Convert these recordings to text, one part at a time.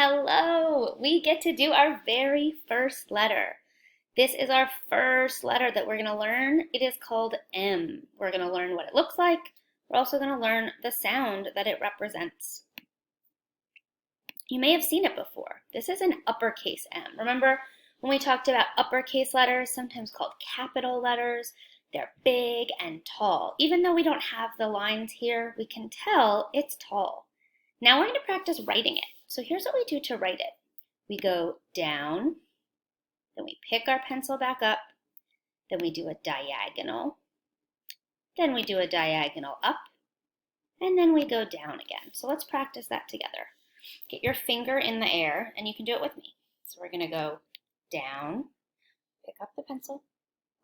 Hello! We get to do our very first letter. This is our first letter that we're going to learn. It is called M. We're going to learn what it looks like. We're also going to learn the sound that it represents. You may have seen it before. This is an uppercase M. Remember when we talked about uppercase letters, sometimes called capital letters? They're big and tall. Even though we don't have the lines here, we can tell it's tall. Now we're going to practice writing it. So here's what we do to write it. We go down, then we pick our pencil back up, then we do a diagonal, then we do a diagonal up, and then we go down again. So let's practice that together. Get your finger in the air, and you can do it with me. So we're going to go down, pick up the pencil,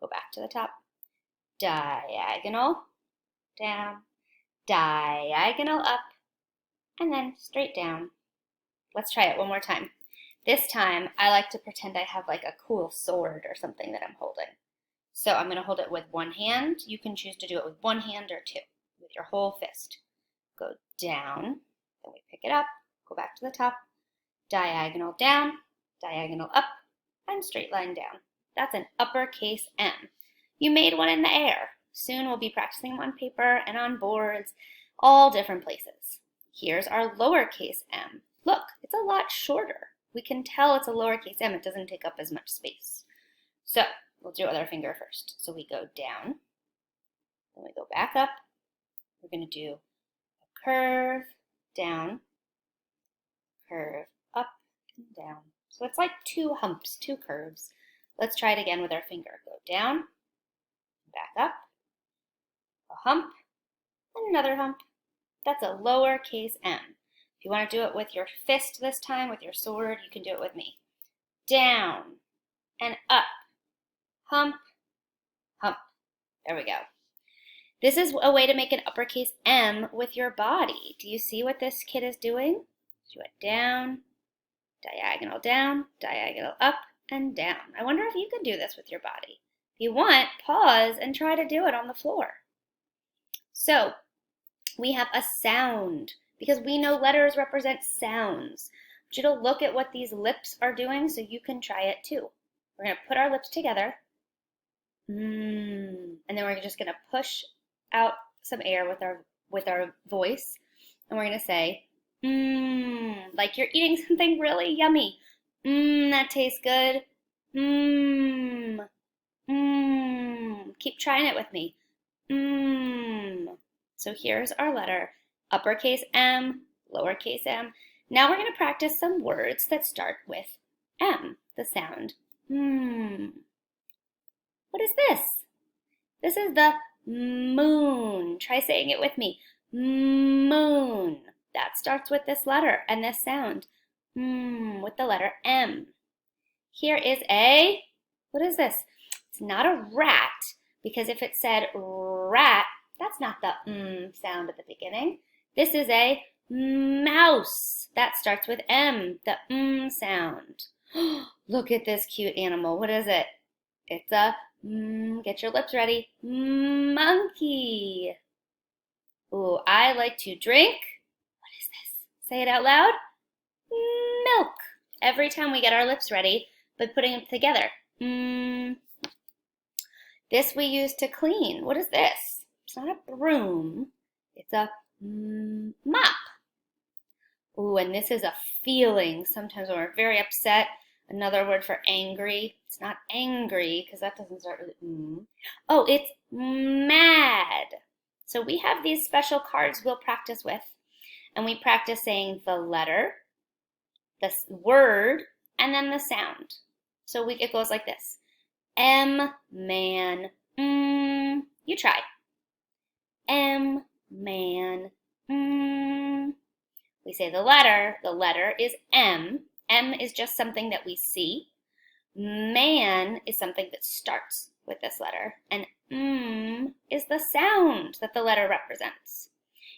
go back to the top, diagonal, down, diagonal up, and then straight down. Let's try it one more time. This time, I like to pretend I have like a cool sword or something that I'm holding. So I'm going to hold it with one hand. You can choose to do it with one hand or two, with your whole fist. Go down, then we pick it up, go back to the top, diagonal down, diagonal up, and straight line down. That's an uppercase M. You made one in the air. Soon we'll be practicing them on paper and on boards, all different places. Here's our lowercase m. Look, it's a lot shorter. We can tell it's a lowercase m. It doesn't take up as much space. So we'll do it with our finger first. So we go down, then we go back up. We're going to do a curve down, curve up and down. So it's like two humps, two curves. Let's try it again with our finger. Go down, back up, a hump, and another hump. That's a lowercase m. If you want to do it with your fist this time, with your sword, you can do it with me. Down and up, hump, hump. There we go. This is a way to make an uppercase M with your body. Do you see what this kid is doing? Do it down, diagonal up, and down. I wonder if you can do this with your body. If you want, pause and try to do it on the floor. So, we have a sound because we know letters represent sounds. I want you to look at what these lips are doing so you can try it too. We're going to put our lips together, and then we're just going to push out some air with our voice, and we're going to say, like you're eating something really yummy. That tastes good. Keep trying it with me. So here's our letter, uppercase M, lowercase m. Now we're going to practice some words that start with M, the sound. What is this? This is the moon. Try saying it with me. Moon. That starts with this letter and this sound. With the letter M. Here is a, what is this? It's not a rat, because if it said rat, that's not the sound at the beginning. This is a mouse. That starts with M, the sound. Look at this cute animal. What is it? It's a, get your lips ready, monkey. Ooh, I like to drink, what is this? Say it out loud. Milk. Every time we get our lips ready by putting them together. This we use to clean. What is this? It's not a broom. It's a mop. Ooh, and this is a feeling. Sometimes when we're very upset, another word for angry. It's not angry because that doesn't start with Oh, it's mad. So we have these special cards we'll practice with, and we practice saying the letter, the word, and then the sound. So it goes like this. M, man, You try. M, man, We say the letter is M. M is just something that we see. Man is something that starts with this letter. And is the sound that the letter represents.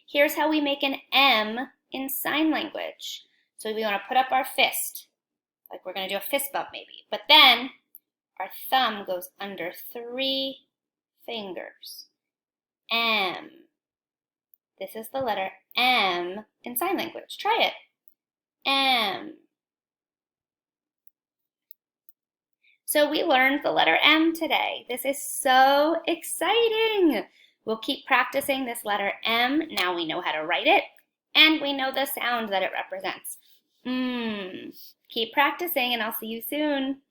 Here's how we make an M in sign language. So we want to put up our fist, like we're going to do a fist bump maybe. But then our thumb goes under 3 fingers. M. This is the letter M in sign language. Try it. M. So we learned the letter M today. This is so exciting. We'll keep practicing this letter M. Now we know how to write it, and we know the sound that it represents. Keep practicing, and I'll see you soon.